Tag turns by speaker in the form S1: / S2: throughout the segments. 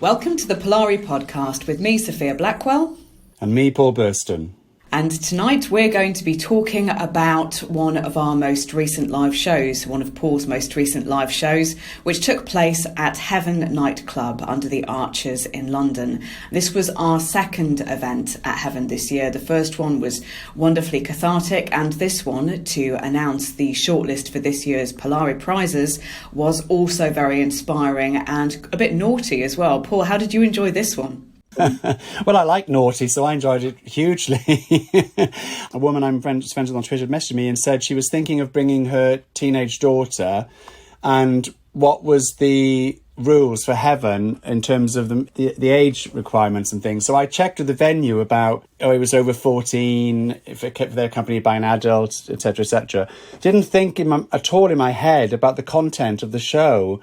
S1: Welcome to the Polari podcast with me, Sophia Blackwell.
S2: And me, Paul Burston.
S1: And tonight we're going to be talking about one of our most recent live shows, one of Paul's most recent live shows, which took place at Heaven nightclub under the Arches in London. This was our second event at Heaven this year. The first one was wonderfully cathartic, and this one, to announce the shortlist for this year's Polari Prizes, was also very inspiring and a bit naughty as well. Paul, how did you enjoy this one?
S2: Well, I like naughty, so I enjoyed it hugely. A woman I'm friends with on Twitter messaged me and said she was thinking of bringing her teenage daughter, and what was the rules for Heaven in terms of the age requirements and things. So I checked with the venue about, it was over 14, if they're accompanied by an adult, etc., etc. Didn't think at all in my head about the content of the show.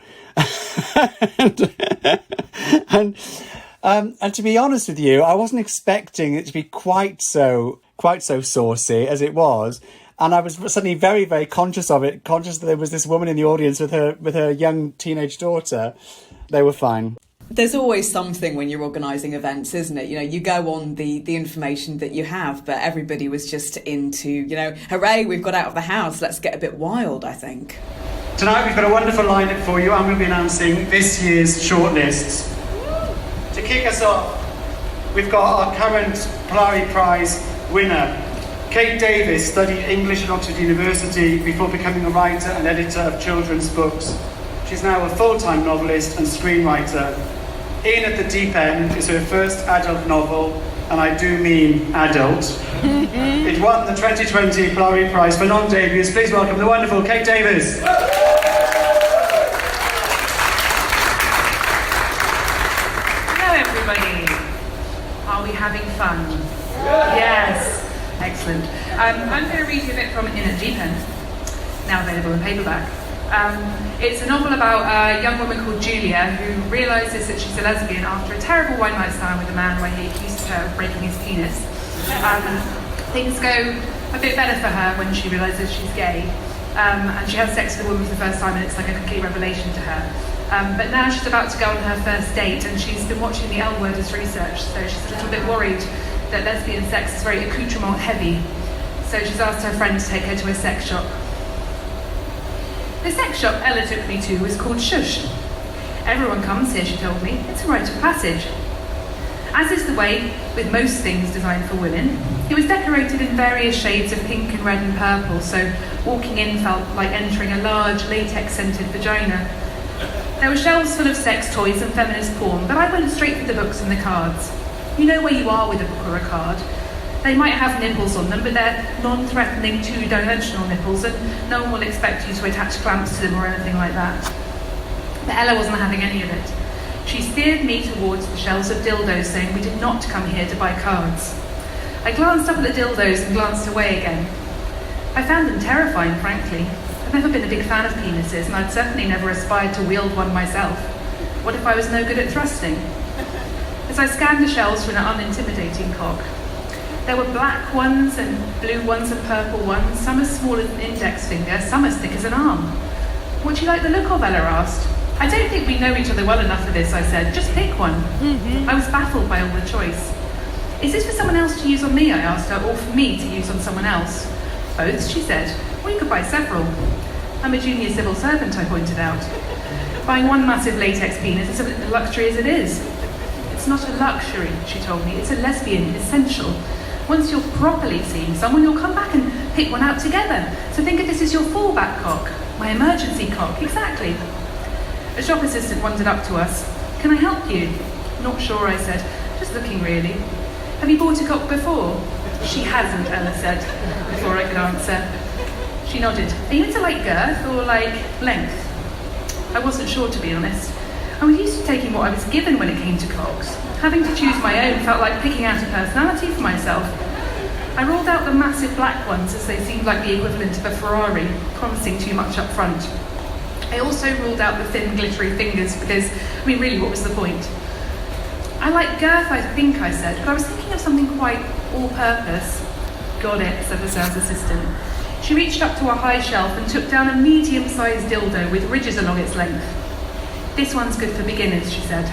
S2: And to be honest with you, I wasn't expecting it to be quite so saucy as it was. And I was suddenly very, very conscious of it, conscious that there was this woman in the audience with her young teenage daughter. They were fine.
S1: There's always something when you're organising events, isn't it? You know, you go on the information that you have, but everybody was just into, hooray, we've got out of the house, let's get a bit wild, I think.
S2: Tonight we've got a wonderful lineup for you, and we'll be announcing this year's shortlists. To kick us off, we've got our current Polari Prize winner. Kate Davies studied English at Oxford University before becoming a writer and editor of children's books. She's now a full-time novelist and screenwriter. In at the Deep End is her first adult novel, and I do mean adult. It won the 2020 Polari Prize for non-debuts. Please welcome the wonderful Kate Davies.
S3: Are we having fun? Yes. Excellent. I'm going to read you a bit from In at Deep End, now available in paperback. It's a novel about a young woman called Julia who realises that she's a lesbian after a terrible one-night stand with a man where he accused her of breaking his penis. Things go a bit better for her when she realises she's gay, and she has sex with a woman for the first time, and it's like a complete revelation to her. But now she's about to go on her first date, and she's been watching the L Word as research, so she's a little bit worried that lesbian sex is very accoutrement heavy. So she's asked her friend to take her to a sex shop. The sex shop Ella took me to was called Shush. Everyone comes here, she told me. It's a rite of passage. As is the way with most things designed for women, it was decorated in various shades of pink and red and purple, so walking in felt like entering a large latex-scented vagina. There were shelves full of sex toys and feminist porn, but I went straight for the books and the cards. You know where you are with a book or a card. They might have nipples on them, but they're non-threatening two-dimensional nipples, and no one will expect you to attach clamps to them or anything like that. But Ella wasn't having any of it. She steered me towards the shelves of dildos, saying we did not come here to buy cards. I glanced up at the dildos and glanced away again. I found them terrifying, frankly. I've never been a big fan of penises, and I'd certainly never aspired to wield one myself. What if I was no good at thrusting? As I scanned the shelves for an unintimidating cock, there were black ones and blue ones and purple ones, some as small as an index finger, some as thick as an arm. What do you like the look of, Ella asked. I don't think we know each other well enough for this, I said. Just pick one. I was baffled by all the choice. Is this for someone else to use on me, I asked her, or for me to use on someone else? Both, she said. Well, you could buy several. I'm a junior civil servant, I pointed out. Buying one massive latex penis is a luxury as it is. It's not a luxury, she told me. It's a lesbian essential. Once you're properly seeing someone, you'll come back and pick one out together. So think of this as your fallback cock. My emergency cock, exactly. A shop assistant wandered up to us. Can I help you? Not sure, I said. Just looking, really. Have you bought a cock before? She hasn't, Ella said, before I could answer. She nodded. Are you into like girth or like length? I wasn't sure, to be honest. I was used to taking what I was given when it came to cocks. Having to choose my own felt like picking out a personality for myself. I ruled out the massive black ones as they seemed like the equivalent of a Ferrari, promising too much up front. I also ruled out the thin, glittery fingers because, really, what was the point? I like girth, I think, I said, but I was thinking of something quite all-purpose. Got it, said the sales assistant. She reached up to a high shelf and took down a medium-sized dildo with ridges along its length. This one's good for beginners, she said.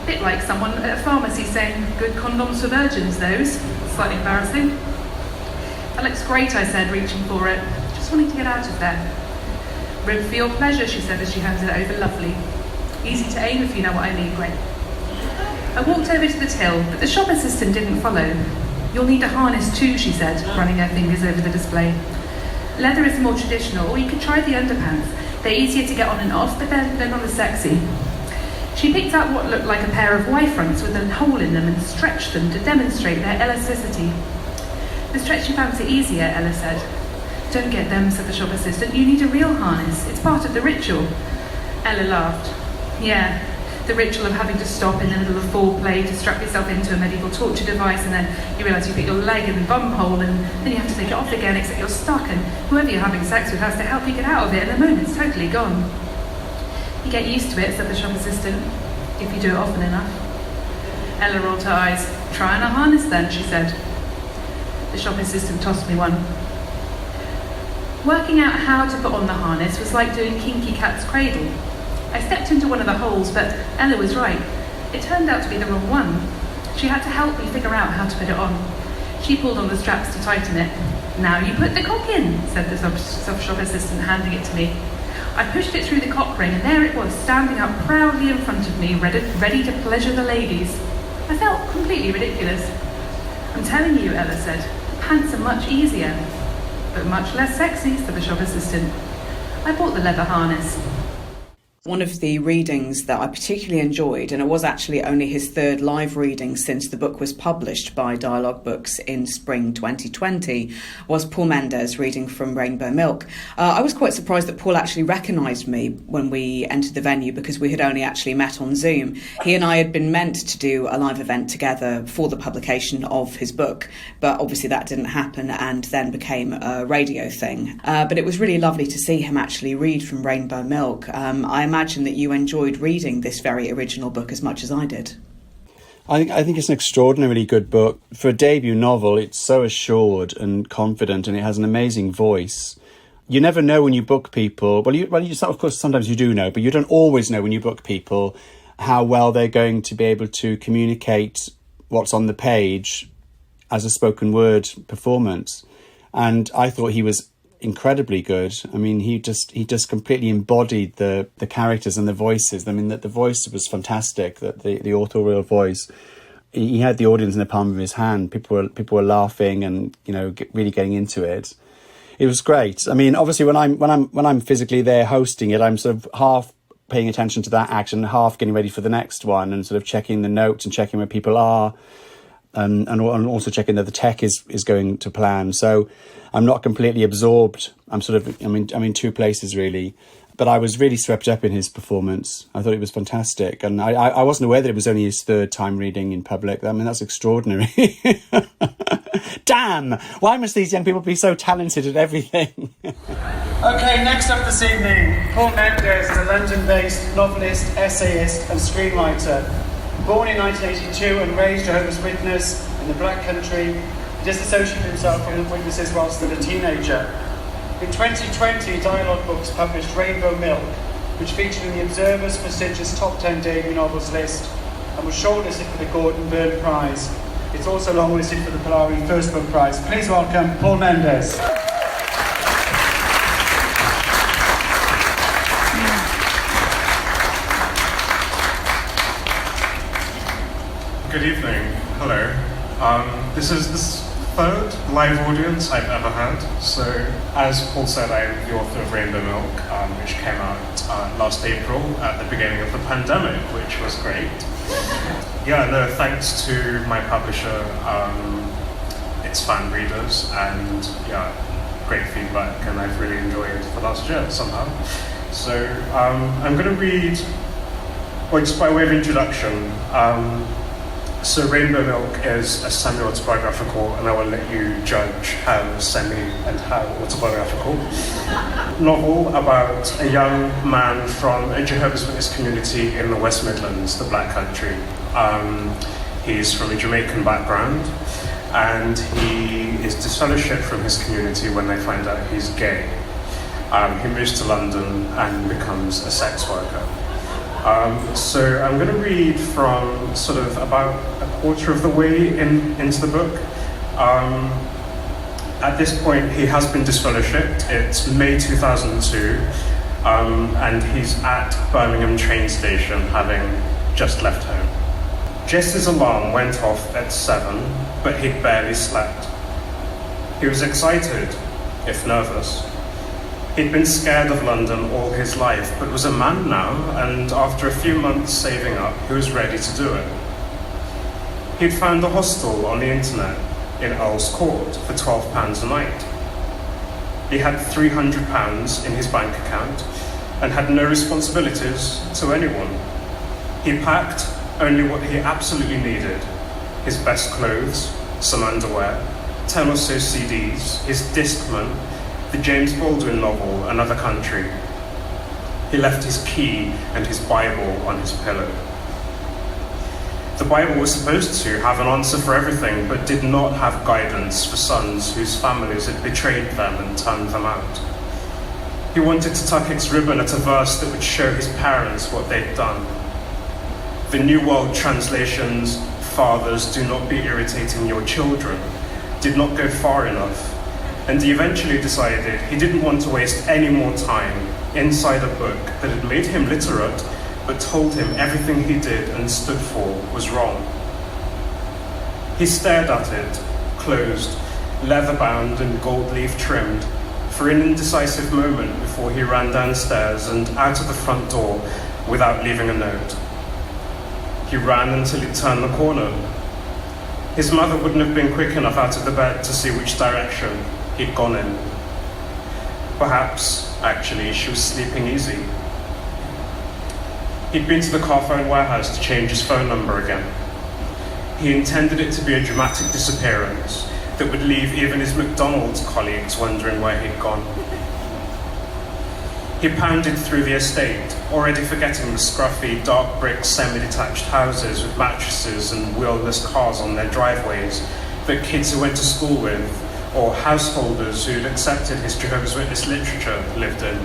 S3: A bit like someone at a pharmacy saying, "Good condoms for virgins, those." Slightly embarrassing. "That looks great," I said, reaching for it. Just wanting to get out of there. "Room for your pleasure," she said as she handed it over. "Lovely. Easy to aim if you know what I mean." "Great." I walked over to the till, but the shop assistant didn't follow. "You'll need a harness too," she said, running her fingers over the display. "Leather is more traditional, or you could try the underpants. They're easier to get on and off, but they're not as sexy." She picked out what looked like a pair of Y-fronts with a hole in them and stretched them to demonstrate their elasticity. "The stretch you fancy easier," Ella said. "Don't get them," said the shop assistant. "You need a real harness. It's part of the ritual." Ella laughed. "Yeah, the ritual of having to stop in the middle of foreplay to strap yourself into a medieval torture device, and then you realise you put your leg in the bum hole and then you have to take it off again, except you're stuck, and whoever you're having sex with has to help you get out of it, and the moment's totally gone." "You get used to it," said the shop assistant, "if you do it often enough." Ella rolled her eyes. "Try on a harness then," she said. The shop assistant tossed me one. Working out how to put on the harness was like doing Kinky Cat's cradle. I stepped into one of the holes, but Ella was right. It turned out to be the wrong one. She had to help me figure out how to put it on. She pulled on the straps to tighten it. "Now you put the cock in," said the shop assistant, handing it to me. I pushed it through the cock ring, and there it was, standing up proudly in front of me, ready to pleasure the ladies. I felt completely ridiculous. "I'm telling you," Ella said, "pants are much easier." "But much less sexy," said the shop assistant. I bought the leather harness.
S1: One of the readings that I particularly enjoyed, and it was actually only his third live reading since the book was published by Dialogue Books in spring 2020, was Paul Mendez reading from Rainbow Milk. I was quite surprised that Paul actually recognised me when we entered the venue, because we had only actually met on Zoom. He and I had been meant to do a live event together for the publication of his book, but obviously that didn't happen and then became a radio thing. But it was really lovely to see him actually read from Rainbow Milk. I imagine that you enjoyed reading this very original book as much as I did.
S4: I think it's an extraordinarily good book. For a debut novel, it's so assured and confident, and it has an amazing voice. You never know when you book people. Well, of course, sometimes you do know, but you don't always know when you book people how well they're going to be able to communicate what's on the page as a spoken word performance. And I thought he was incredibly good. I mean, he just completely embodied the characters and the voices. I mean, that the voice was fantastic. That the authorial voice, he had the audience in the palm of his hand. People were laughing and really getting into it. It was great. I mean, obviously, when I'm physically there hosting it, I'm sort of half paying attention to that act and half getting ready for the next one, and sort of checking the notes and checking where people are. And also checking that the tech is going to plan. So I'm not completely absorbed. I'm in two places really, but I was really swept up in his performance. I thought it was fantastic, and I wasn't aware that it was only his third time reading in public. I mean, that's extraordinary. Damn! Why must these young people be so talented at everything?
S2: Okay, next up this evening, Paul Mendez is a London-based novelist, essayist, and screenwriter. Born in 1982 and raised Jehovah's Witness in the Black Country, he disassociated himself from witnesses whilst still a teenager. In 2020, Dialogue Books published Rainbow Milk, which featured in the Observer's prestigious top 10 debut novels list and was shortlisted for the Golnoosh Nour Prize. It's also longlisted for the Polari First Book Prize. Please welcome Paul Mendez.
S5: Good evening. Hello. This is the third live audience I've ever had. So, as Paul said, I am the author of Rainbow Milk, which came out last April at the beginning of the pandemic, which was great. Thanks to my publisher, its fan readers, and great feedback, and I've really enjoyed the last year somehow. So, I'm going to read, just by way of introduction, so Rainbow Milk is a semi-autobiographical, and I will let you judge how semi and how autobiographical, novel about a young man from a Jehovah's Witness community in the West Midlands, the Black Country. He's from a Jamaican background, and he is disfellowshipped from his community when they find out he's gay. He moves to London and becomes a sex worker. So I'm going to read from sort of about a quarter of the way into the book. At this point, he has been disfellowshipped. It's May 2002, and he's at Birmingham train station, having just left home. Jess's alarm went off at 7, but he'd barely slept. He was excited, if nervous. He'd been scared of London all his life, but was a man now, and after a few months saving up, he was ready to do it. He'd found a hostel on the internet in Earl's Court for £12 a night. He had £300 in his bank account and had no responsibilities to anyone. He packed only what he absolutely needed: his best clothes, some underwear, 10 or so CDs, his Discman, the James Baldwin novel, Another Country. He left his key and his Bible on his pillow. The Bible was supposed to have an answer for everything, but did not have guidance for sons whose families had betrayed them and turned them out. He wanted to tuck its ribbon at a verse that would show his parents what they'd done. The New World Translation's "Fathers, do not be irritating your children" did not go far enough, and he eventually decided he didn't want to waste any more time inside a book that had made him literate, but told him everything he did and stood for was wrong. He stared at it, closed, leather-bound and gold-leaf trimmed, for an indecisive moment before he ran downstairs and out of the front door without leaving a note. He ran until he turned the corner. His mother wouldn't have been quick enough out of the bed to see which direction he'd gone in. Perhaps, actually, she was sleeping easy. He'd been to the car phone warehouse to change his phone number again. He intended it to be a dramatic disappearance that would leave even his McDonald's colleagues wondering where he'd gone. He pounded through the estate, already forgetting the scruffy, dark brick, semi-detached houses with mattresses and wheelless cars on their driveways that kids who went to school with, or householders who'd accepted his Jehovah's Witness literature, lived in,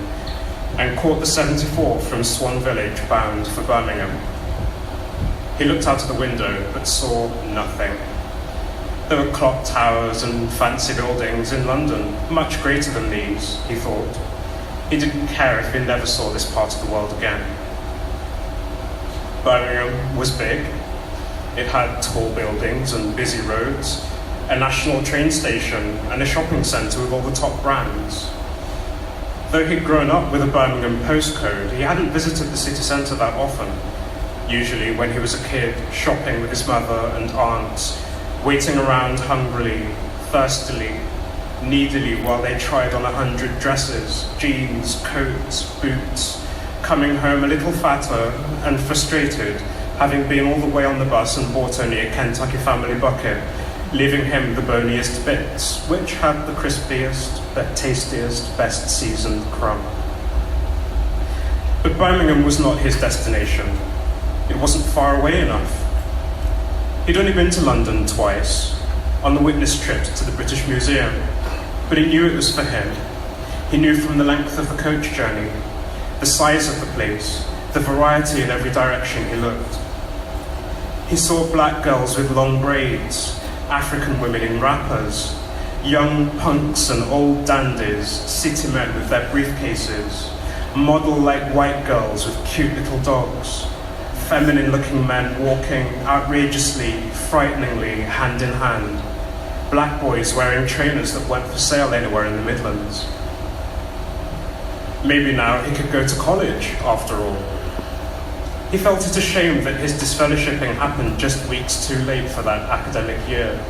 S5: and caught the 74 from Swan Village bound for Birmingham. He looked out of the window, but saw nothing. There were clock towers and fancy buildings in London, much greater than these, he thought. He didn't care if he never saw this part of the world again. Birmingham was big. It had tall buildings and busy roads, a national train station, and a shopping centre with all the top brands. Though he'd grown up with a Birmingham postcode, he hadn't visited the city centre that often. Usually when he was a kid, shopping with his mother and aunts, waiting around hungrily, thirstily, needily while they tried on 100 dresses, jeans, coats, boots, coming home a little fatter and frustrated, having been all the way on the bus and bought only a Kentucky Family bucket, leaving him the boniest bits, which had the crispiest, the tastiest, best seasoned crumb. But Birmingham was not his destination. It wasn't far away enough. He'd only been to London twice, on the witness trip to the British Museum, but he knew it was for him. He knew from the length of the coach journey, the size of the place, the variety in every direction he looked. He saw black girls with long braids, African women in wrappers, young punks and old dandies, city men with their briefcases, model-like white girls with cute little dogs, feminine-looking men walking outrageously, frighteningly, hand in hand, black boys wearing trainers that weren't for sale anywhere in the Midlands. Maybe now he could go to college, after all. He felt it a shame that his disfellowshipping happened just weeks too late for that academic year.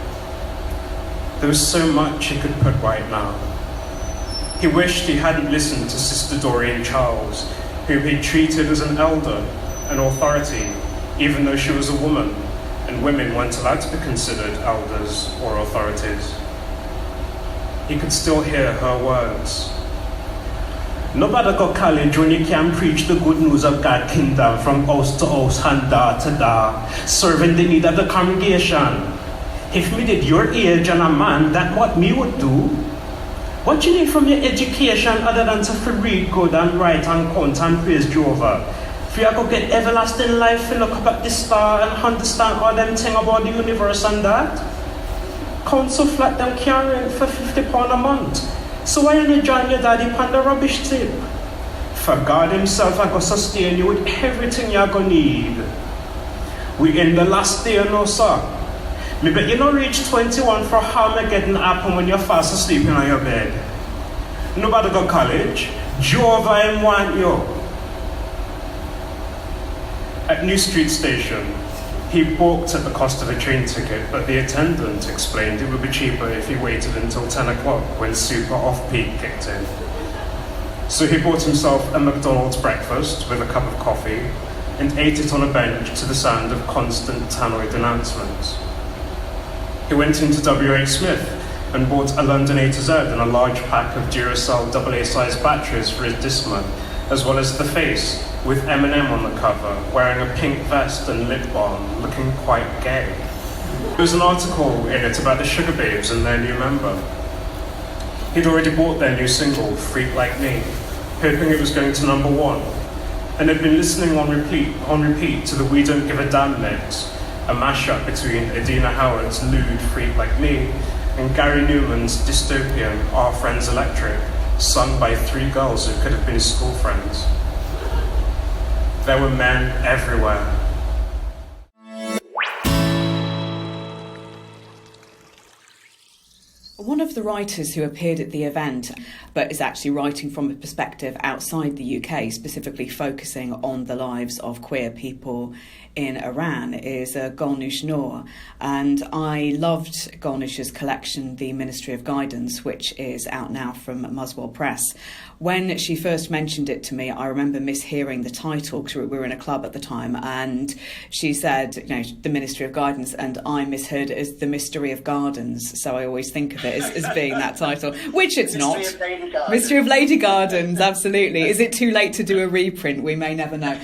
S5: There was so much he could put right now. He wished he hadn't listened to Sister Doreen Charles, whom he'd treated as an elder, an authority, even though she was a woman, and women weren't allowed to be considered elders or authorities. He could still hear her words.
S6: Nobody go college when you can preach the good news of God's kingdom from house to house, hand door to door, serving the need of the congregation. If me did your age and a man, that's what me would do. What you need from your education other than to read good and write and count and praise Jehovah? For you go get everlasting life, you look up at the star and understand all them thing about the universe and that. Council flat them carrying for £50 a month. So why you join your daddy on the rubbish tip? For God himself I go sustain you with everything you're gonna need. We in the last day, no sir. Me bet you not reach 21 for Armageddon happen when you're fast asleep in your bed. Nobody go college. Jehovah him want you. At New Street Station, he balked at the cost of a train ticket, but the attendant explained it would be cheaper if he waited until 10 o'clock when super off-peak kicked in. So he bought himself a McDonald's breakfast with a cup of coffee and ate it on a bench to the sound of constant tannoy announcements. He went into W.H. Smith and bought a London A to Z and a large pack of Duracell AA-sized batteries for his Discman, as well as The Face, with Eminem on the cover, wearing a pink vest and lip balm, looking quite gay. There was an article in it about the Sugar Babes and their new member. He'd already bought their new single, Freak Like Me, hoping it was going to #1, and had been listening on repeat to the We Don't Give a Damn mix, a mashup between Adina Howard's lewd Freak Like Me and Gary Newman's dystopian Our Friends Electric, sung by 3 girls who could have been his school friends. There were men everywhere.
S1: One of the writers who appeared at the event, but is actually writing from a perspective outside the UK, specifically focusing on the lives of queer people in Iran, is Golnoosh Nour. And I loved Golnoosh's collection, The Ministry of Guidance, which is out now from Muswell Press. When she first mentioned it to me, I remember mishearing the title because we were in a club at the time, and she said, you know, The Ministry of Guidance, and I misheard it as The Mystery of Gardens. So I always think of it as being that title, which it's not. Mystery of Lady Gardens, absolutely. Is it too late to do a reprint? We may never know.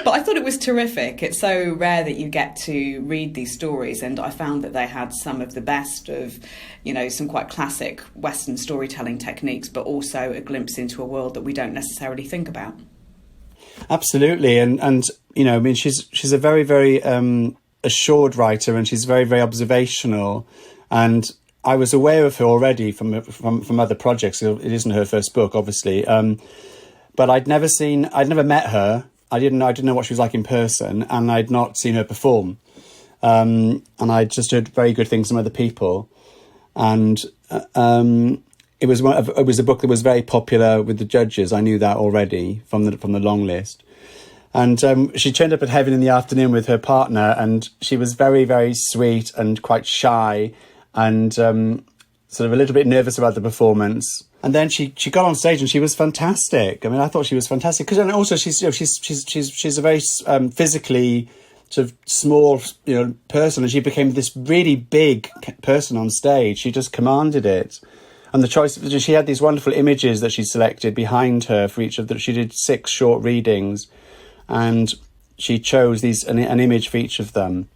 S1: But I thought it was terrific. It's so rare that you get to read these stories, and I found that they had some of the best of, you know, some quite classic Western storytelling techniques, but also a glimpse into a world that we don't necessarily think about.
S4: Absolutely, and you know, I mean, she's a very, very assured writer, and she's very, very observational, and I was aware of her already from other projects. It isn't her first book, obviously, but I'd never met her. I didn't know what she was like in person, and I'd not seen her perform. And I'd just heard very good things from other people. And it was a book that was very popular with the judges. I knew that already from the long list. And she turned up at Heaven in the afternoon with her partner, and she was very, very sweet and quite shy, and sort of a little bit nervous about the performance. And then she got on stage and she was fantastic. I mean, I thought she was fantastic because, and also she's a very physically sort of small, you know, person, and she became this really big person on stage. She just commanded it, and the choice, she had these wonderful images that she selected behind her for each of them. She did 6 short readings, and she chose an image for each of them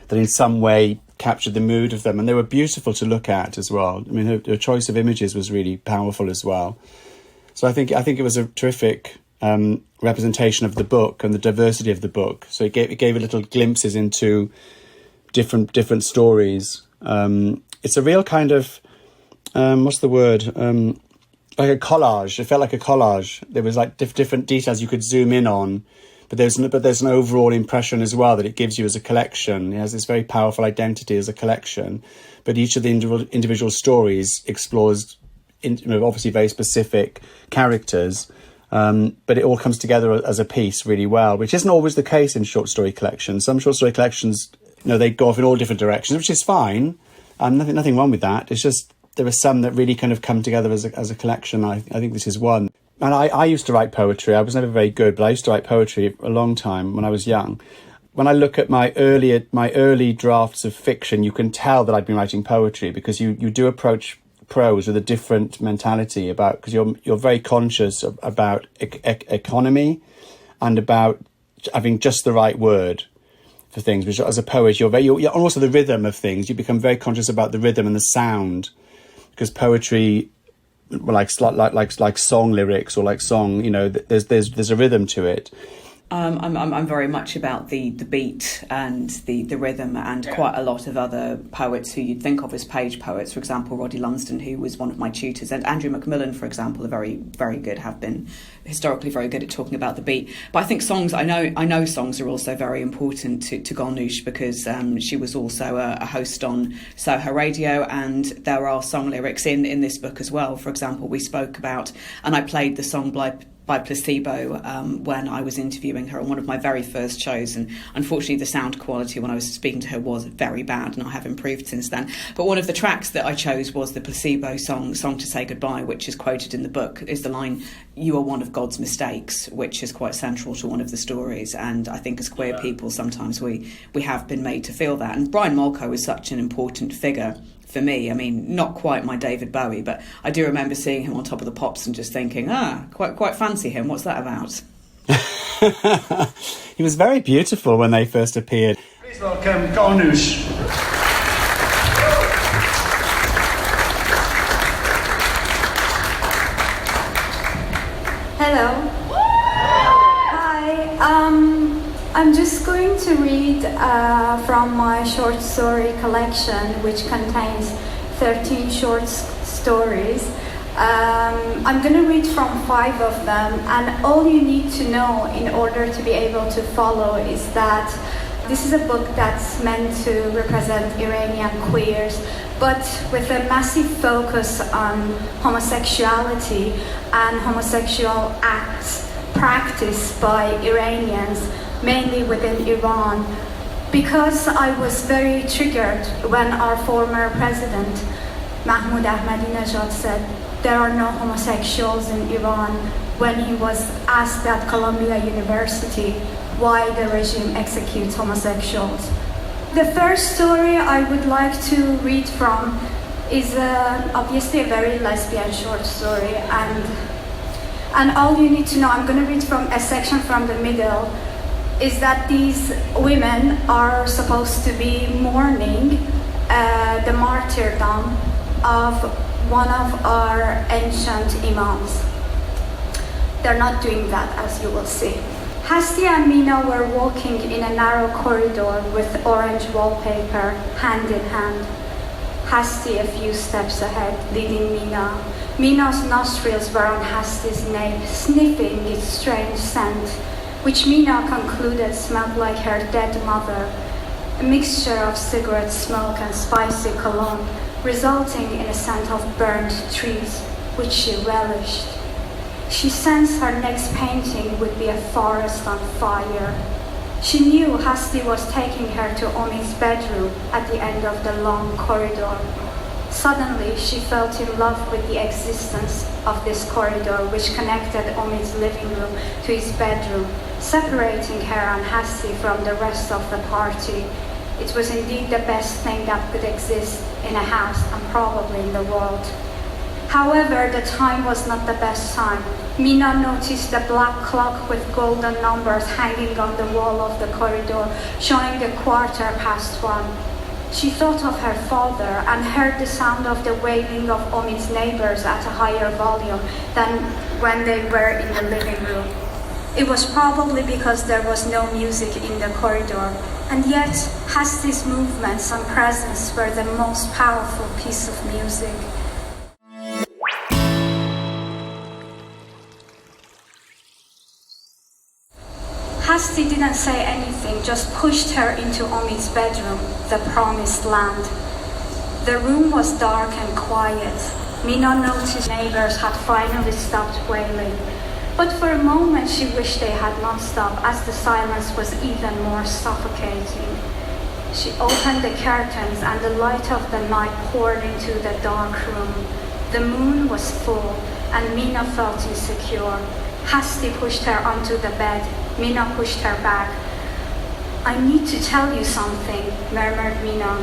S4: that in some way captured the mood of them, and they were beautiful to look at as well. I mean, her choice of images was really powerful as well. So I think it was a terrific representation of the book and the diversity of the book. So it gave a little glimpses into different stories. It's a real kind of what's the word? Like a collage. It felt like a collage. There was like different details you could zoom in on. But there's an overall impression as well that it gives you as a collection. It has this very powerful identity as a collection. But each of the individual stories explores, obviously very specific characters. But it all comes together as a piece really well, which isn't always the case in short story collections. Some short story collections, they go off in all different directions, which is fine. Nothing wrong with that. It's just there are some that really kind of come together as a collection. I think this is one. And I used to write poetry. I was never very good, but I used to write poetry a long time when I was young. When I look at my early drafts of fiction, you can tell that I've been writing poetry because you do approach prose with a different mentality because you're very conscious about economy and about having just the right word for things. Which as a poet, you're also the rhythm of things. You become very conscious about the rhythm and the sound because poetry like song lyrics or like song. You know, there's a rhythm to it.
S1: I'm very much about the beat and the rhythm, and quite a lot of other poets who you'd think of as page poets. For example, Roddy Lumsden, who was one of my tutors, and Andrew Macmillan, for example, are very, very good, have been historically very good at talking about the beat. But I think songs, I know songs are also very important to Golnoosh, because she was also a host on Soho Radio, and there are song lyrics in this book as well. For example, we spoke about, and I played the song by Placebo when I was interviewing her on one of my very first shows, and unfortunately the sound quality when I was speaking to her was very bad, and I have improved since then. But one of the tracks that I chose was the Placebo song to Say Goodbye, which is quoted in the book, is the line, "You are one of God's mistakes," which is quite central to one of the stories. And I think as queer people sometimes we have been made to feel that. And Brian Molko is such an important figure for me. I mean, not quite my David Bowie, but I do remember seeing him on Top of the Pops and just thinking, quite fancy him. What's that about?
S4: He was very beautiful when they first appeared.
S2: Please welcome Golnoosh.
S7: Hello. Hi. I'm just going to read from my short story collection, which contains 13 short stories. I'm going to read from 5 of them, and all you need to know in order to be able to follow is that this is a book that's meant to represent Iranian queers, but with a massive focus on homosexuality and homosexual acts practiced by Iranians, mainly within Iran, because I was very triggered when our former president, Mahmoud Ahmadinejad, said there are no homosexuals in Iran when he was asked at Columbia University why the regime executes homosexuals. The first story I would like to read from is obviously a very lesbian short story, and all you need to know, I'm going to read from a section from the middle, is that these women are supposed to be mourning the martyrdom of one of our ancient imams. They're not doing that, as you will see. Hasti and Mina were walking in a narrow corridor with orange wallpaper, hand in hand. Hasti a few steps ahead, leading Mina. Mina's nostrils were on Hasti's nape, sniffing its strange scent, which Mina concluded smelled like her dead mother, a mixture of cigarette smoke and spicy cologne, resulting in a scent of burnt trees, which she relished. She sensed her next painting would be a forest on fire. She knew Hasti was taking her to Omi's bedroom at the end of the long corridor. Suddenly, she felt in love with the existence of this corridor, which connected Omi's living room to his bedroom, separating her and Hasti from the rest of the party. It was indeed the best thing that could exist in a house and probably in the world. However, the time was not the best time. Mina noticed a black clock with golden numbers hanging on the wall of the corridor, showing 1:15. She thought of her father and heard the sound of the wailing of Omi's neighbors at a higher volume than when they were in the living room. It was probably because there was no music in the corridor, and yet Hasti's movements and presence were the most powerful piece of music. Hasti didn't say anything, just pushed her into Omi's bedroom, the promised land. The room was dark and quiet. Mina noticed neighbors had finally stopped wailing. But for a moment she wished they had not stopped, as the silence was even more suffocating. She opened the curtains and the light of the night poured into the dark room. The moon was full and Mina felt insecure. Hasti pushed her onto the bed. Mina pushed her back. "I need to tell you something," murmured Mina.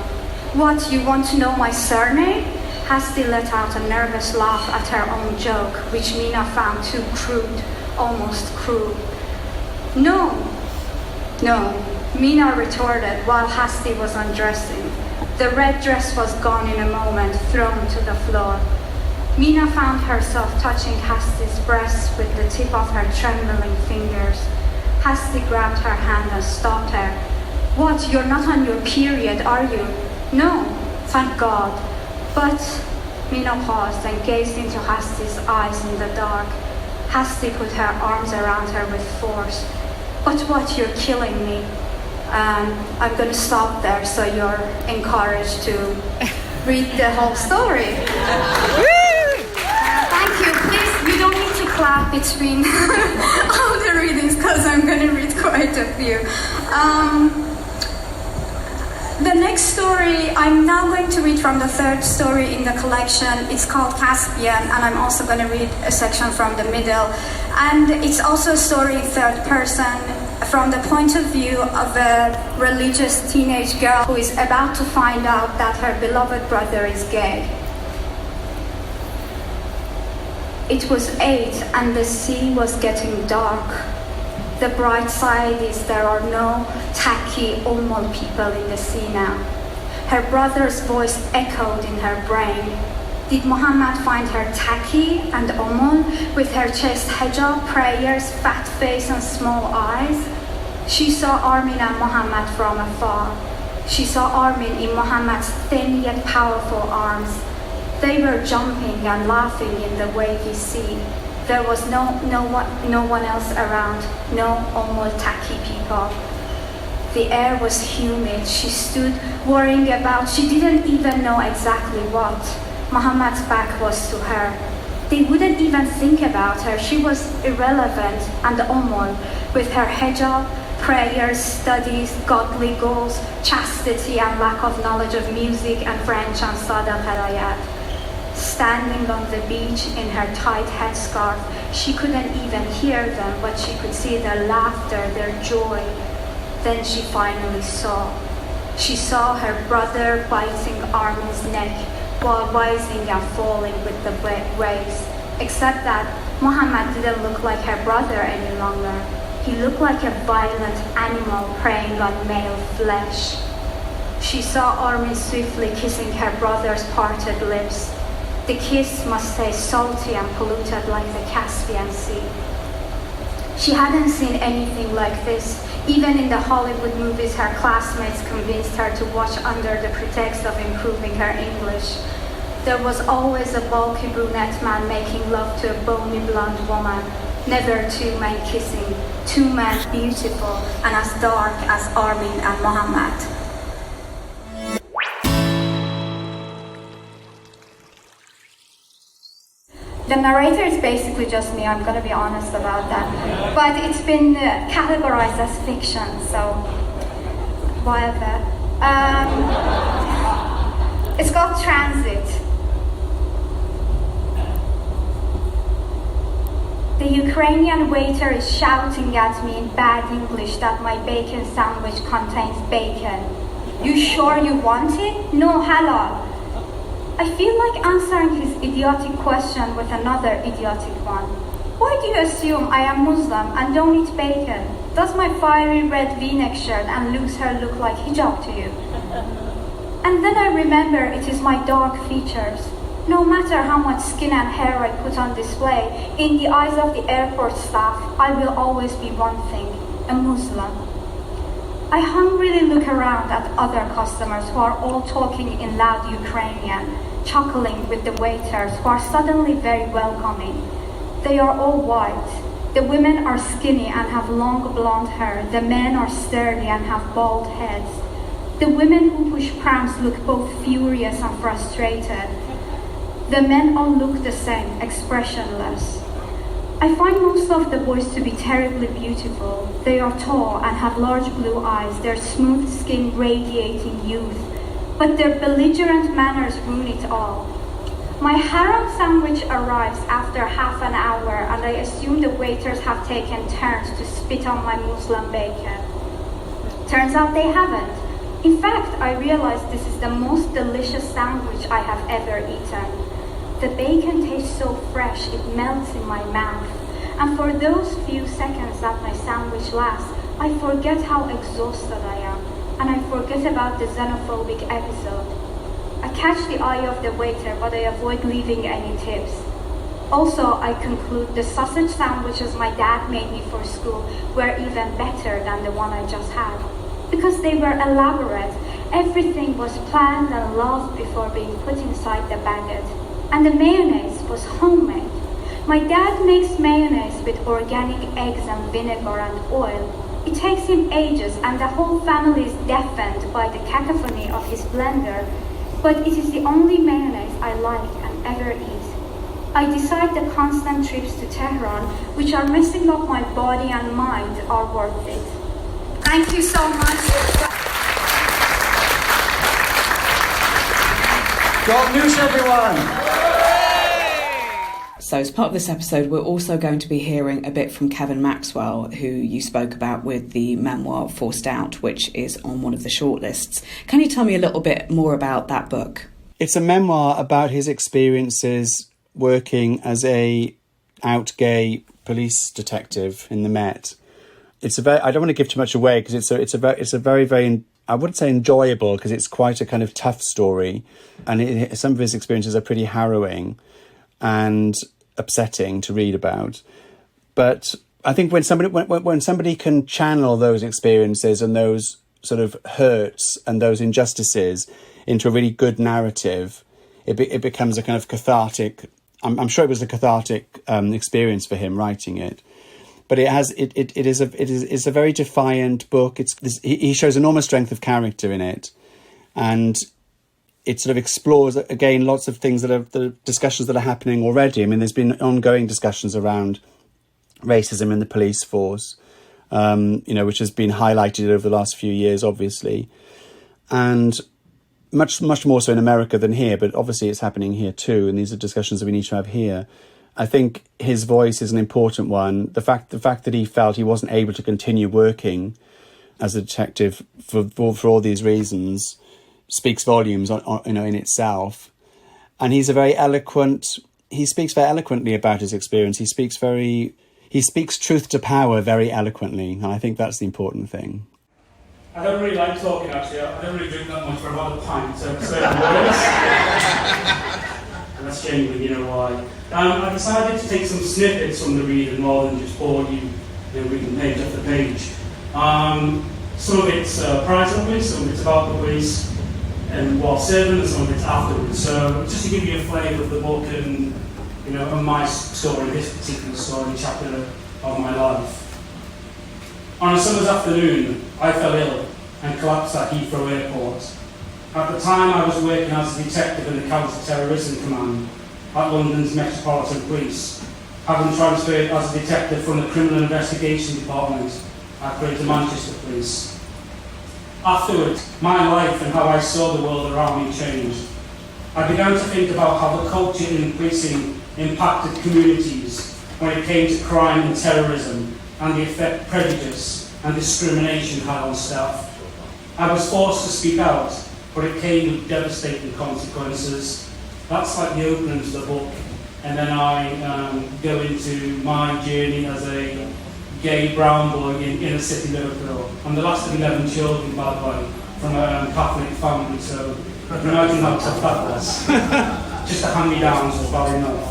S7: "What, you want to know my surname?" Hasti let out a nervous laugh at her own joke, which Mina found too crude, almost cruel. No, Mina retorted while Hasti was undressing. The red dress was gone in a moment, thrown to the floor. Mina found herself touching Hasti's breast with the tip of her trembling fingers. Hasti grabbed her hand and stopped her. What, you're not on your period, are you? No, thank God. But Mina paused and gazed into Hasti's eyes in the dark. Hasti put her arms around her with force. But what, you're killing me. I'm going to stop there so you're encouraged to read the whole story. Thank you. Please, you don't need to clap between all the readings because I'm going to read quite a few. The next story, I'm now going to read from the third story in the collection. It's called Caspian, and I'm also going to read a section from the middle. And it's also a story in third person from the point of view of a religious teenage girl who is about to find out that her beloved brother is gay. It was 8 and the sea was getting dark. The bright side is there are no tacky Ummul people in the sea now. Her brother's voice echoed in her brain. Did Muhammad find her tacky and Ummul with her chest hijab, prayers, fat face and small eyes? She saw Armin and Muhammad from afar. She saw Armin in Muhammad's thin yet powerful arms. They were jumping and laughing in the wavy sea. There was no one else around, no Ummul tacky people. The air was humid. She stood worrying about, she didn't even know exactly what. Muhammad's back was to her. They wouldn't even think about her. She was irrelevant, and Ummul, with her hijab, prayers, studies, godly goals, chastity and lack of knowledge of music and French and Sadaq al-Ayat. Standing on the beach in her tight headscarf, she couldn't even hear them, but she could see their laughter, their joy. Then she finally saw. She saw her brother biting Armin's neck while rising and falling with the waves. Except that Muhammad didn't look like her brother any longer. He looked like a violent animal preying on male flesh. She saw Armin swiftly kissing her brother's parted lips. The kiss must taste salty and polluted like the Caspian Sea. She hadn't seen anything like this. Even in the Hollywood movies her classmates convinced her to watch under the pretext of improving her English. There was always a bulky brunette man making love to a bony blonde woman. Never 2 men kissing, 2 men beautiful and as dark as Armin and Muhammad. The narrator is basically just me, I'm going to be honest about that. But it's been categorized as fiction, so whatever. It's called Transit. The Ukrainian waiter is shouting at me in bad English that my bacon sandwich contains bacon. You sure you want it? No, halal. I feel like answering his idiotic question with another idiotic one. Why do you assume I am Muslim and don't eat bacon? Does my fiery red v-neck shirt and loose hair look like hijab to you? And then I remember it is my dark features. No matter how much skin and hair I put on display, in the eyes of the airport staff, I will always be one thing, a Muslim. I hungrily look around at other customers who are all talking in loud Ukrainian, chuckling with the waiters who are suddenly very welcoming. They are all white. The women are skinny and have long blonde hair. The men are sturdy and have bald heads. The women who push prams look both furious and frustrated. The men all look the same, expressionless. I find most of the boys to be terribly beautiful. They are tall and have large blue eyes, their smooth skin radiating youth. But their belligerent manners ruin it all. My harem sandwich arrives after half an hour and I assume the waiters have taken turns to spit on my Muslim bacon. Turns out they haven't. In fact, I realize this is the most delicious sandwich I have ever eaten. The bacon tastes so fresh, it melts in my mouth. And for those few seconds that my sandwich lasts, I forget how exhausted I am. And I forget about the xenophobic episode. I catch the eye of the waiter, but I avoid leaving any tips. Also, I conclude the sausage sandwiches my dad made me for school were even better than the one I just had. Because they were elaborate, everything was planned and loved before being put inside the baguette. And the mayonnaise was homemade. My dad makes mayonnaise with organic eggs and vinegar and oil. It takes him ages and the whole family is deafened by the cacophony of his blender, but it is the only mayonnaise I like and ever eat. I decide the constant trips to Tehran, which are messing up my body and mind, are worth it. Thank you so much.
S2: Golnoosh, everyone!
S1: So as part of this episode, we're also going to be hearing a bit from Kevin Maxwell, who you spoke about with the memoir Forced Out, which is on one of the shortlists. Can you tell me a little bit more about that book?
S4: It's a memoir about his experiences working as a out gay police detective in the Met. It's a very, I don't want to give too much away because it's a very, I wouldn't say enjoyable because it's quite a kind of tough story, and some of his experiences are pretty harrowing and upsetting to read about. But I think when somebody can channel those experiences and those sort of hurts and those injustices into a really good narrative, it becomes a kind of cathartic. I'm sure it was a cathartic experience for him writing it. But it is a very defiant book. He shows enormous strength of character in it, and it sort of explores again lots of things the discussions that are happening already. I mean, there's been ongoing discussions around racism in the police force, which has been highlighted over the last few years, obviously, and much more so in America than here. But obviously, it's happening here too, and these are discussions that we need to have here. I think his voice is an important one. The fact that he felt he wasn't able to continue working as a detective for all these reasons speaks volumes in itself. And he's he speaks very eloquently about his experience. He speaks truth to power very eloquently, and I think that's the important thing.
S8: I don't really like talking, actually. I don't really drink that much for about a pint, so and that's genuine, you know why. I decided to take some snippets from the reading rather than just bore you reading page after page. Some of it's prior to the quiz, some of it's about the quiz and while serving, and some of it's afterwards. So just to give you a flavour of the book and of my story, this particular story, chapter of my life. On a summer's afternoon, I fell ill and collapsed at Heathrow Airport. At the time, I was working as a detective in the Counter-Terrorism Command at London's Metropolitan Police, having transferred as a detective from the Criminal Investigation Department at Greater Manchester Police. Afterwards, my life and how I saw the world around me changed. I began to think about how the culture in policing impacted communities when it came to crime and terrorism and the effect prejudice and discrimination had on staff. I was forced to speak out, but it came with devastating consequences. That's like the opening to the book, and then I go into my journey as a gay brown boy in inner city Liverpool. I'm the last of 11 children, by the way, from a Catholic family, so you can imagine how tough that was. Just a hand-me-downs was bad enough.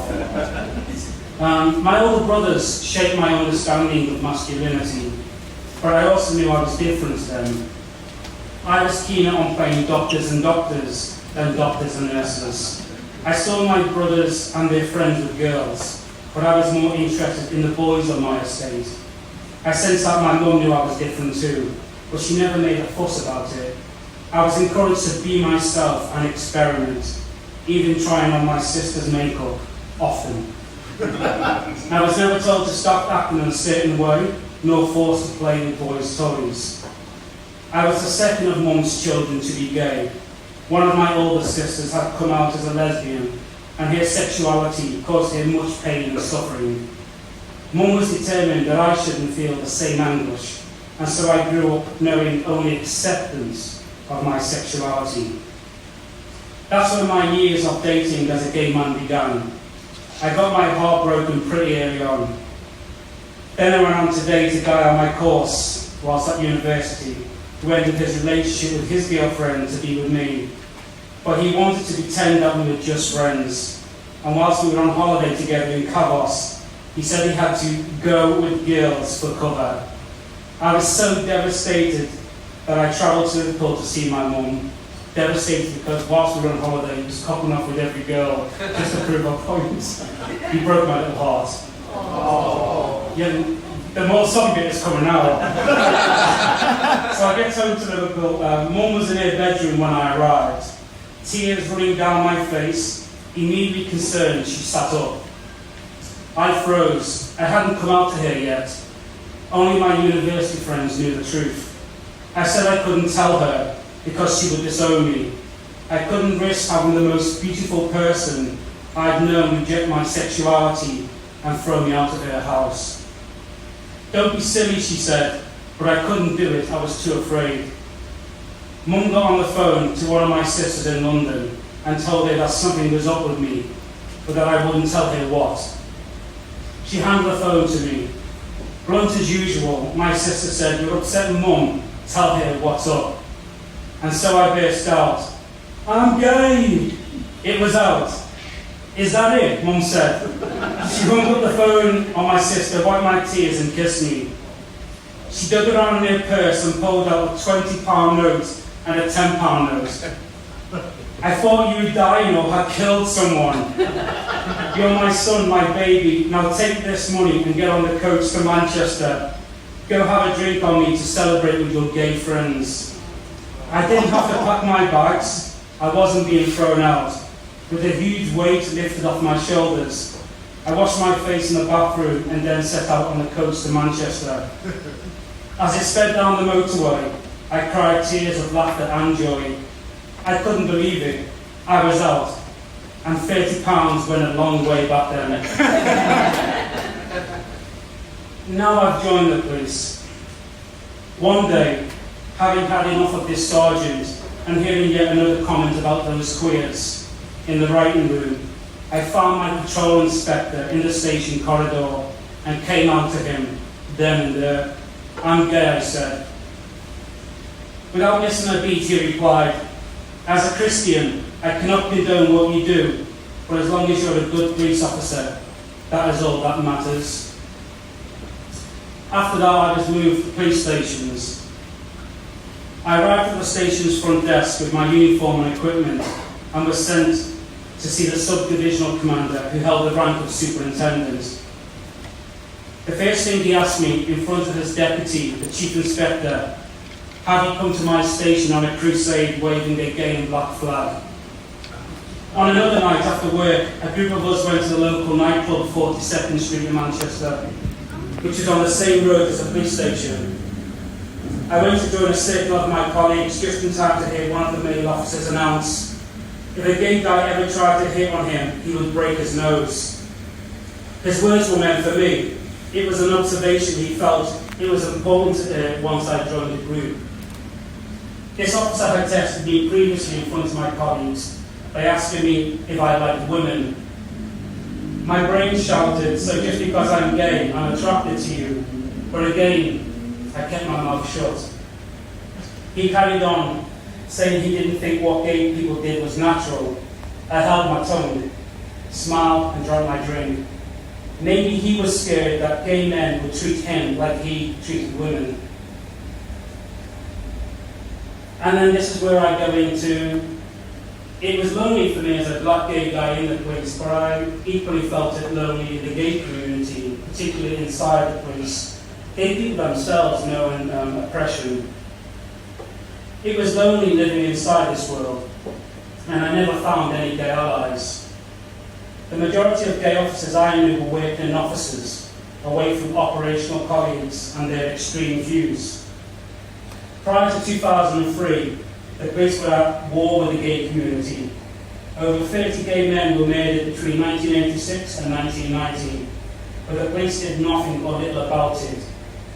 S8: My older brothers shaped my understanding of masculinity, but I also knew I was different to them. I was keener on playing doctors than doctors and nurses. I saw my brothers and their friends with girls, but I was more interested in the boys on my estate. I sensed that my mum knew I was different too, but she never made a fuss about it. I was encouraged to be myself and experiment, even trying on my sister's makeup, often. I was never told to stop acting in a certain way, nor forced to play with boys' toys. I was the second of Mum's children to be gay. One of my older sisters had come out as a lesbian, and her sexuality caused her much pain and suffering. Mum was determined that I shouldn't feel the same anguish, and so I grew up knowing only acceptance of my sexuality. That's when my years of dating as a gay man began. I got my heart broken pretty early on. Then I went on to date a guy on my course whilst at university, who ended his relationship with his girlfriend to be with me. but he wanted to pretend that we were just friends. And whilst we were on holiday together in Kavos, he said he had to go with girls for cover. I was so devastated that I travelled to Liverpool to see my mum. Devastated because whilst we were on holiday, he was coupling up with every girl just to prove our points. He broke my little heart. Oh. Yeah, the more song bit is coming out. So I get home to Liverpool. Mum was in her bedroom when I arrived. Tears running down my face. Immediately concerned, she sat up. I froze. I hadn't come out to her yet. Only my university friends knew the truth. I said I couldn't tell her because she would disown me. I couldn't risk having the most beautiful person I'd known reject my sexuality and throw me out of her house. Don't be silly, she said, but I couldn't do it. I was too afraid. Mum got on the phone to one of my sisters in London and told her that something was up with me, but that I wouldn't tell her what. She handed the phone to me. Blunt as usual, my sister said, "You're upsetting Mum, tell her what's up." And so I burst out, "I'm gay!" It was out. "Is that it?" Mum said. She hung up the phone on my sister, wiped my tears and kissed me. She dug around in her purse and pulled out a £20 note and a £10 note. "I thought you were dying or had killed someone. You're my son, my baby. Now take this money and get on the coach to Manchester. Go have a drink on me to celebrate with your gay friends." I didn't have to pack my bags. I wasn't being thrown out. With a huge weight lifted off my shoulders, I washed my face in the bathroom and then set out on the coach to Manchester. As it sped down the motorway, I cried tears of laughter and joy. I couldn't believe it. I was out. And £30 went a long way back then. Now I've joined the police. One day, having had enough of this sergeant and hearing yet another comment about those queers in the writing room, I found my patrol inspector in the station corridor and came out to him, then and there. "I'm gay," I said. Without missing a beat, he replied, "As a Christian, I cannot condone what you do, but as long as you're a good police officer, that is all that matters." After that, I was moved to police stations. I arrived at the station's front desk with my uniform and equipment and was sent to see the sub-divisional commander who held the rank of superintendent. The first thing he asked me in front of his deputy, the chief inspector, had he come to my station on a crusade waving a gay and black flag. On another night after work, a group of us went to the local nightclub 42nd Street in Manchester, which is on the same road as the police station. I went to join a circle of my colleagues just in time to hear one of the male officers announce, if a gay guy ever tried to hit on him, he would break his nose. His words were meant for me. It was an observation he felt it was important once I joined the group. This officer had tested me previously in front of my colleagues by asking me if I liked women. My brain shouted, "So just because I'm gay, I'm attracted to you." But again, I kept my mouth shut. He carried on, saying he didn't think what gay people did was natural. I held my tongue, smiled and drank my drink. Maybe he was scared that gay men would treat him like he treated women. And then this is where I go into, it was lonely for me as a black gay guy in the police, but I equally felt it lonely in the gay community, particularly inside the police. Gay people themselves know oppression. It was lonely living inside this world, and I never found any gay allies. The majority of gay officers I knew were working officers, away from operational colleagues and their extreme views. Prior to 2003, the police were at war with the gay community. Over 30 gay men were murdered between 1986 and 1990, but the police did nothing or little about it,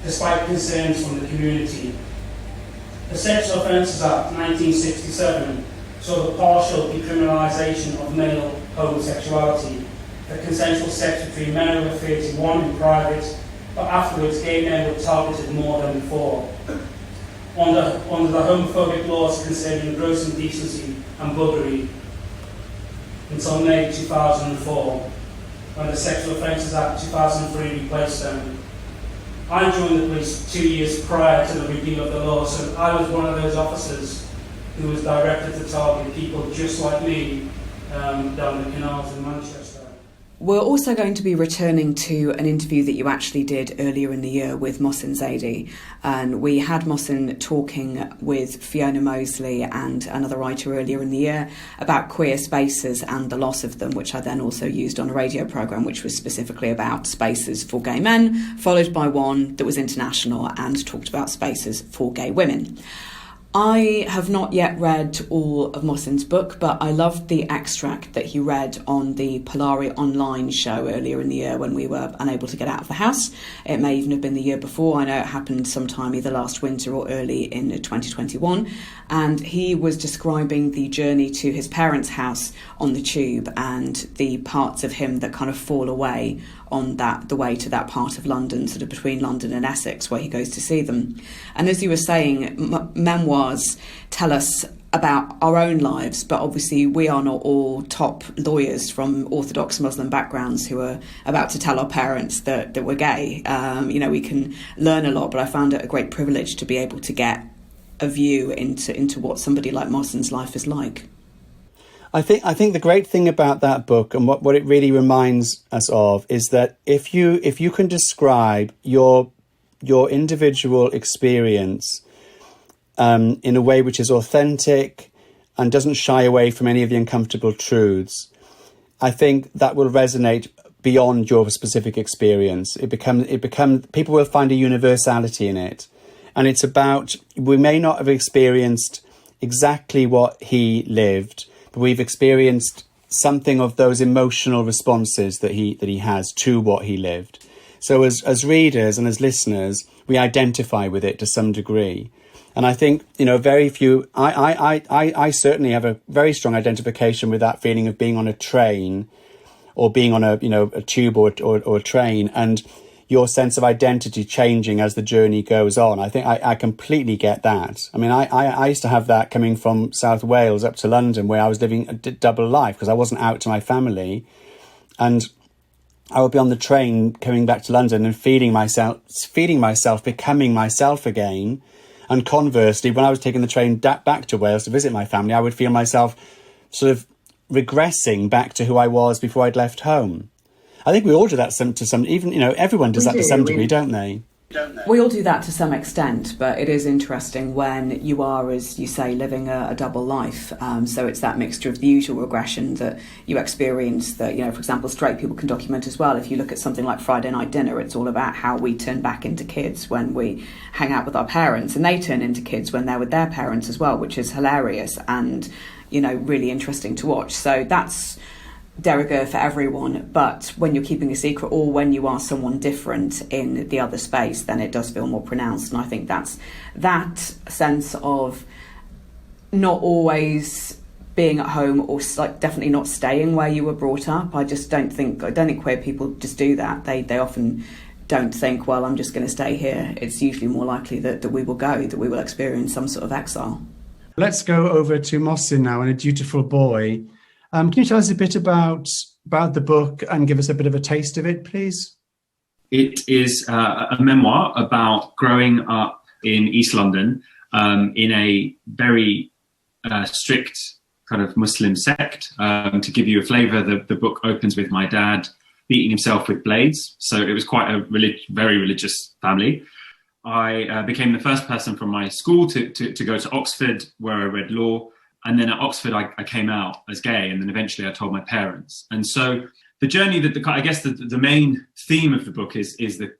S8: despite concerns from the community. The Sexual Offences Act 1967 saw the partial decriminalisation of male homosexuality, the consensual sex between men over 31 in private, but afterwards gay men were targeted more than before. under the homophobic laws concerning gross indecency and buggery until May 2004, when the Sexual Offences Act 2003 replaced them. I joined the police 2 years prior to the repeal of the law, so I was one of those officers who was directed to target people just like me down the canals in Manchester.
S1: We're also going to be returning to an interview that you actually did earlier in the year with Mohsin Zaidi. And we had Mohsin talking with Fiona Mosley and another writer earlier in the year about queer spaces and the loss of them, which I then also used on a radio programme which was specifically about spaces for gay men, followed by one that was international and talked about spaces for gay women. I have not yet read all of Mohsin's book, but I loved the extract that he read on the Polari online show earlier in the year when we were unable to get out of the house. It may even have been the year before. I know it happened sometime either last winter or early in 2021. And he was describing the journey to his parents' house on the tube and the parts of him that kind of fall away on the way to that part of London, sort of between London and Essex, where he goes to see them. And as you were saying, memoirs tell us about our own lives, but obviously we are not all top lawyers from Orthodox Muslim backgrounds who are about to tell our parents that we're gay. We can learn a lot, but I found it a great privilege to be able to get a view into what somebody like Mohsin's life is like.
S4: I think the great thing about that book and what it really reminds us of is that if you can describe your individual experience in a way which is authentic and doesn't shy away from any of the uncomfortable truths, I think that will resonate beyond your specific experience. It becomes people will find a universality in it, and it's about, we may not have experienced exactly what he lived, but we've experienced something of those emotional responses that he has to what he lived. So as readers and as listeners, we identify with it to some degree. And I think, very few, I certainly have a very strong identification with that feeling of being on a train or being on a tube or a train, and your sense of identity changing as the journey goes on. I think I completely get that. I mean, I used to have that coming from South Wales up to London, where I was living a double life because I wasn't out to my family. And I would be on the train coming back to London and feeding myself, becoming myself again. And conversely, when I was taking the train back to Wales to visit my family, I would feel myself sort of regressing back to who I was before I'd left home. I think we all do that to some, even, everyone does that to some degree, don't they?
S1: We all do that to some extent, but it is interesting when you are, as you say, living a double life. So it's that mixture of the usual regression that you experience that, for example, straight people can document as well. If you look at something like Friday Night Dinner, it's all about how we turn back into kids when we hang out with our parents, and they turn into kids when they're with their parents as well, which is hilarious and, really interesting to watch. So that's de rigueur for everyone, but when you're keeping a secret or when you are someone different in the other space, then it does feel more pronounced. And I think that's that sense of not always being at home, or definitely not staying where you were brought up. I don't think queer people just do that. They often don't think, well, I'm just going to stay here. It's usually more likely that we will experience some sort of exile.
S2: Let's go over to Mohsin now and A Dutiful Boy. Can you tell us a bit about the book and give us a bit of a taste of it, please?
S9: It is a memoir about growing up in East London in a very strict kind of Muslim sect. To give you a flavour, the book opens with my dad beating himself with blades. So it was quite a very religious family. I became the first person from my school to go to Oxford, where I read law. And then at Oxford, I came out as gay, and then eventually I told my parents. And so the journey I guess the main theme of the book is the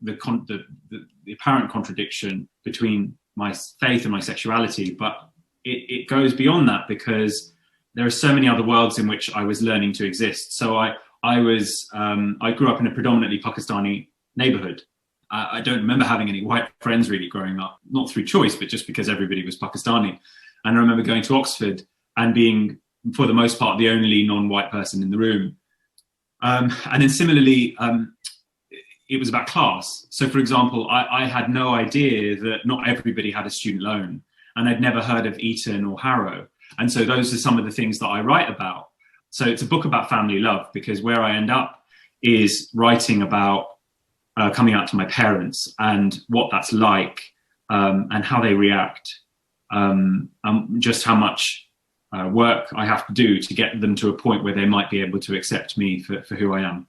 S9: apparent contradiction between my faith and my sexuality, but it goes beyond that because there are so many other worlds in which I was learning to exist. So I grew up in a predominantly Pakistani neighborhood. I don't remember having any white friends really growing up, not through choice, but just because everybody was Pakistani. And I remember going to Oxford and being, for the most part, the only non-white person in the room. And then similarly, it was about class. So, for example, I had no idea that not everybody had a student loan, and I'd never heard of Eton or Harrow. And so those are some of the things that I write about. So it's a book about family love, because where I end up is writing about coming out to my parents and what that's like, and how they react, just how much work I have to do to get them to a point where they might be able to accept me for who I am.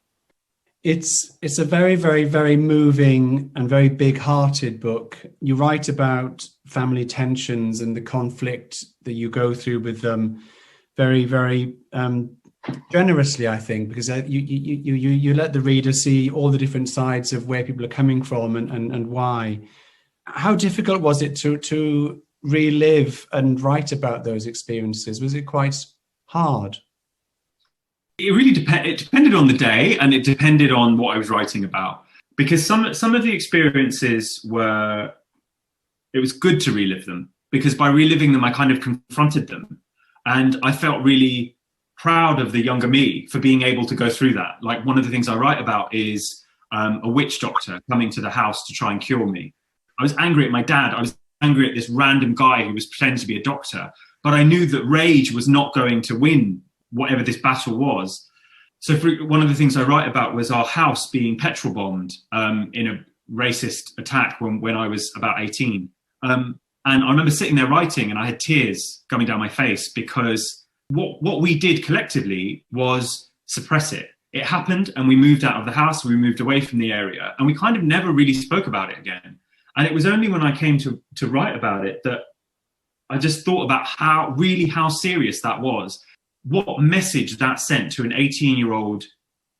S4: It's a very, very, very moving and very big-hearted book. You write about family tensions and the conflict that you go through with them very, very generously, I think, because you let the reader see all the different sides of where people are coming from and why. How difficult was it to relive and write about those experiences? Was it quite hard?
S9: It really depended on the day, and it depended on what I was writing about, because some of the experiences it was good to relive them, because by reliving them I kind of confronted them, and I felt really proud of the younger me for being able to go through that. Like, one of the things I write about is a witch doctor coming to the house to try and cure me. I was angry at my dad. I was angry at this random guy who was pretending to be a doctor, but I knew that rage was not going to win whatever this battle was. So one of the things I write about was our house being petrol bombed in a racist attack when I was about 18. And I remember sitting there writing, and I had tears coming down my face, because what we did collectively was suppress it. It happened, and we moved out of the house, we moved away from the area, and we kind of never really spoke about it again. And it was only when I came to write about it that I just thought about how serious that was. What message that sent to an 18-year-old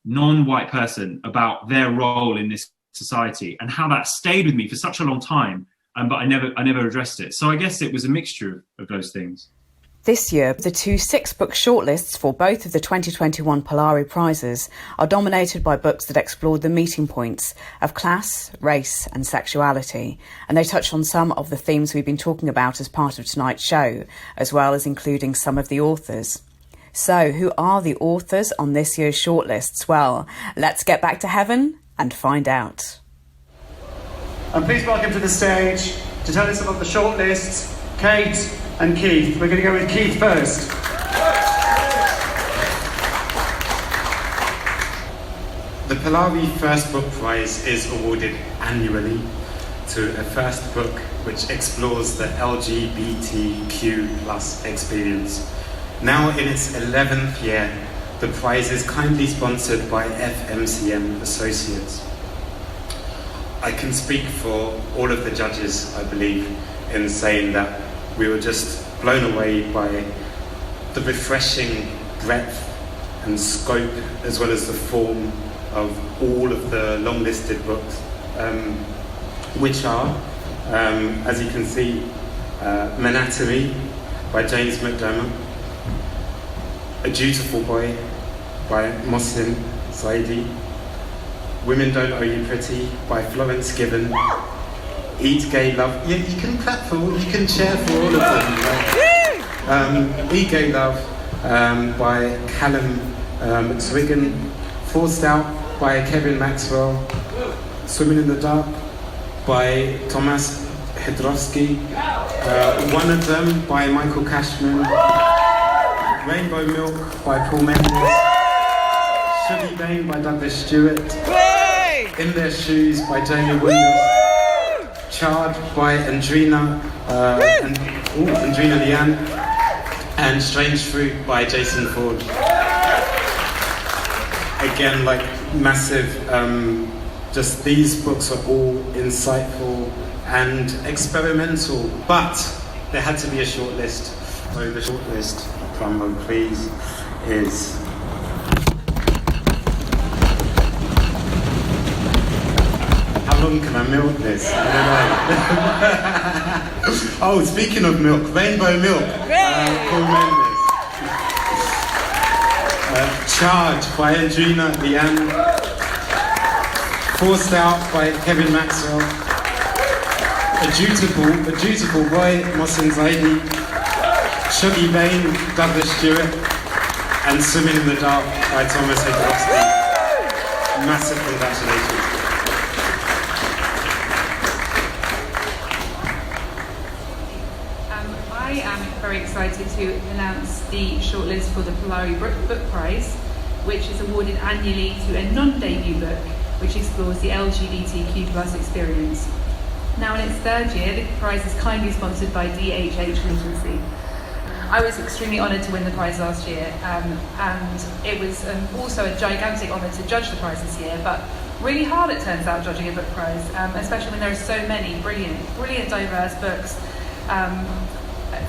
S9: non-white person about their role in this society, and how that stayed with me for such a long time. But I never addressed it. So I guess it was a mixture of those things.
S1: This year, the 2 6-book shortlists for both of the 2021 Polari Prizes are dominated by books that explored the meeting points of class, race and sexuality, and they touch on some of the themes we've been talking about as part of tonight's show, as well as including some of the authors. So, who are the authors on this year's shortlists? Well, let's get back to heaven and find out.
S2: And please welcome to the stage to tell us about the shortlists, Kate and Keith. We're going to go with Keith first.
S10: The Polari First Book Prize is awarded annually to a first book which explores the LGBTQ+ experience. Now in its 11th year, the prize is kindly sponsored by FMCM Associates. I can speak for all of the judges, I believe, in saying that we were just blown away by the refreshing breadth and scope, as well as the form of all of the long-listed books, which are, as you can see, Menatomy by James McDermott, A Dutiful Boy by Mohsin Zaidi, Women Don't Owe You Pretty by Florence Given, Eat Gay Love. Yeah, you can clap for all, you can cheer for all of them. Right? Eat Gay Love by Callum McSwiggan, Forced Out by Kevin Maxwell, Swimming in the Dark by Thomas Hedrowski, One of Them by Michael Cashman, Rainbow Milk by Paul Mendez, Shuggy Bane by Douglas Stewart, In Their Shoes by Jamie Williams, Charred by Andrina Leanne, and Strange Fruit by Jason Ford. Again, like massive, just these books are all insightful and experimental, but there had to be a shortlist. So the shortlist, drumroll please, is how long can I milk this? I don't know. Oh, speaking of milk, Rainbow Milk, Paul Mendez. Charge by Andrina Leanne, Forced Out by Kevin Maxwell, A Dutiful Boy, Mohsin Zaidi, Shuggy Bane, Douglas Stewart, and Swimming in the Dark by Thomas Hedrowski. Massive congratulations.
S3: am very excited to announce the shortlist for the Polari Book Prize, which is awarded annually to a non-debut book which explores the LGBTQ+ experience. Now, in its third year, the prize is kindly sponsored by DHH Regency. I was extremely honoured to win the prize last year, and it was also a gigantic honour to judge the prize this year, but really hard it turns out judging a book prize, especially when there are so many brilliant diverse books,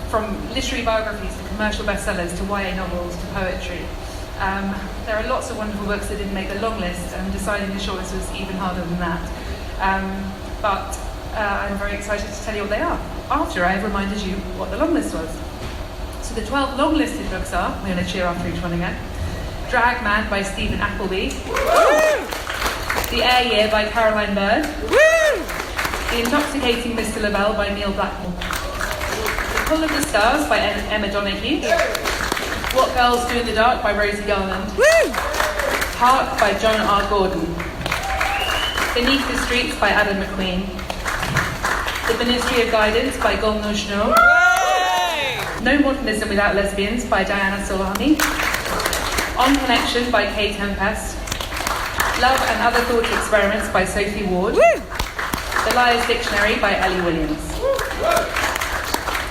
S3: from literary biographies to commercial bestsellers to YA novels to poetry. There are lots of wonderful books that didn't make the long list, and deciding the shortlist was even harder than that. But I'm very excited to tell you what they are, after I have reminded you what the long list was. So the 12 long-listed books are, we're going to cheer after each one again: Drag Man by Stephen Appleby, The Air Year by Caroline Bird, The Intoxicating Mr. Lavelle by Neil Blackmore, The Pull of the Stars by Emma Donoghue, What Girls Do in the Dark by Rosie Garland, Hark by John R. Gordon, Beneath the Streets by Adam McQueen, The Ministry of Guidance by Golnoosh Nour, No Modernism Without Lesbians by Diana Solani, On Connection by Kay Tempest, Love and Other Thought Experiments by Sophie Ward, The Liar's Dictionary by Ellie Williams.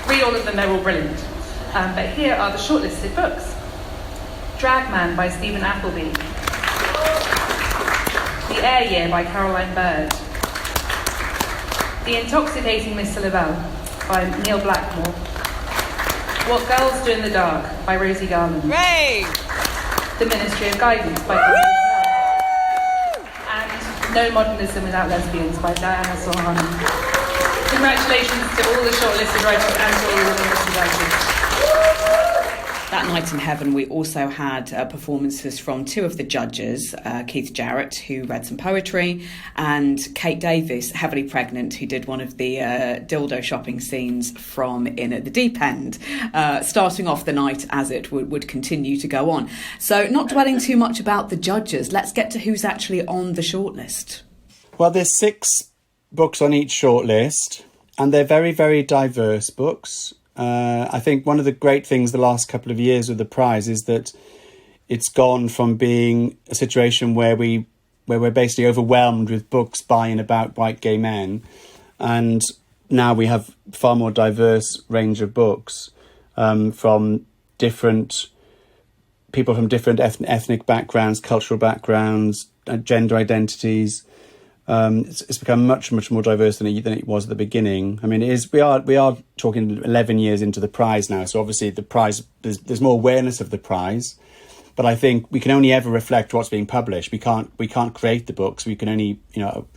S3: Read all of them, they're all brilliant. But here are the shortlisted books. Drag Man by Stephen Appleby, The Air Year by Caroline Bird, The Intoxicating Mr. Lavelle by Neil Blackmore, What Girls Do in the Dark by Rosie Garland, The Ministry of Guidance by Golnoosh Nour, and No Modernism Without Lesbians by Diana Solani. Congratulations to all the shortlisted writers and to all the shortlisted writers.
S1: That night in Heaven, we also had performances from two of the judges, Keith Jarrett, who read some poetry, and Kate Davies, heavily pregnant, who did one of the dildo shopping scenes from In at the Deep End, starting off the night as it would continue to go on. So not dwelling too much about the judges, let's get to who's actually on the shortlist.
S4: Well, there's 6 books on each shortlist, and they're very, very diverse books. I think one of the great things the last couple of years with the prize is that it's gone from being a situation where we're basically overwhelmed with books by and about white gay men, and now we have far more diverse range of books from different people from different ethnic backgrounds, cultural backgrounds, gender identities. It's become much more diverse than it was at the beginning. I mean, we are talking 11 years into the prize now, so obviously the prize there's more awareness of the prize, but I think we can only ever reflect what's being published. We can't create the books. We can only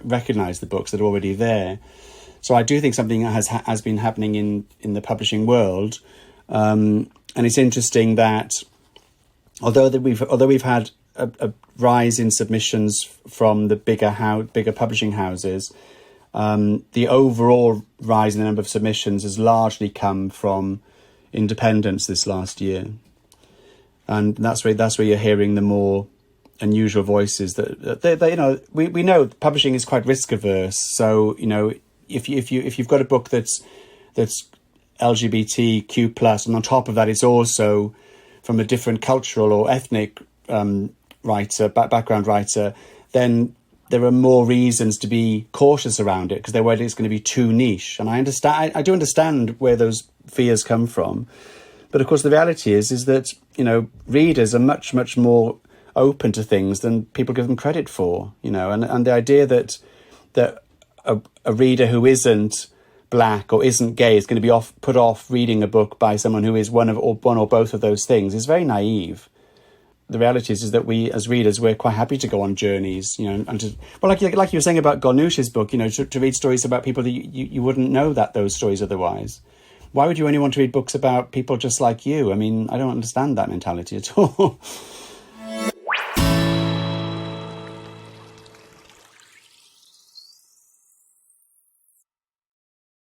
S4: recognise the books that are already there. So I do think something has been happening in the publishing world, and it's interesting that although we've had a rise in submissions from the bigger publishing houses, the overall rise in the number of submissions has largely come from independents this last year, and that's where you're hearing the more unusual voices. That we know publishing is quite risk averse. So if you've got a book that's LGBTQ+, and on top of that it's also from a different cultural or ethnic background writer, then there are more reasons to be cautious around it because they're worried it's going to be too niche. And I do understand where those fears come from, but of course the reality is that readers are much more open to things than people give them credit for. And the idea that a reader who isn't black or isn't gay is going to be put off reading a book by someone who is one or both of those things is very naive. The reality is that we, as readers, we're quite happy to go on journeys, and like you were saying about Golnoosh's book, to read stories about people that you wouldn't know those stories otherwise. Why would you only want to read books about people just like you? I mean, I don't understand that mentality at all.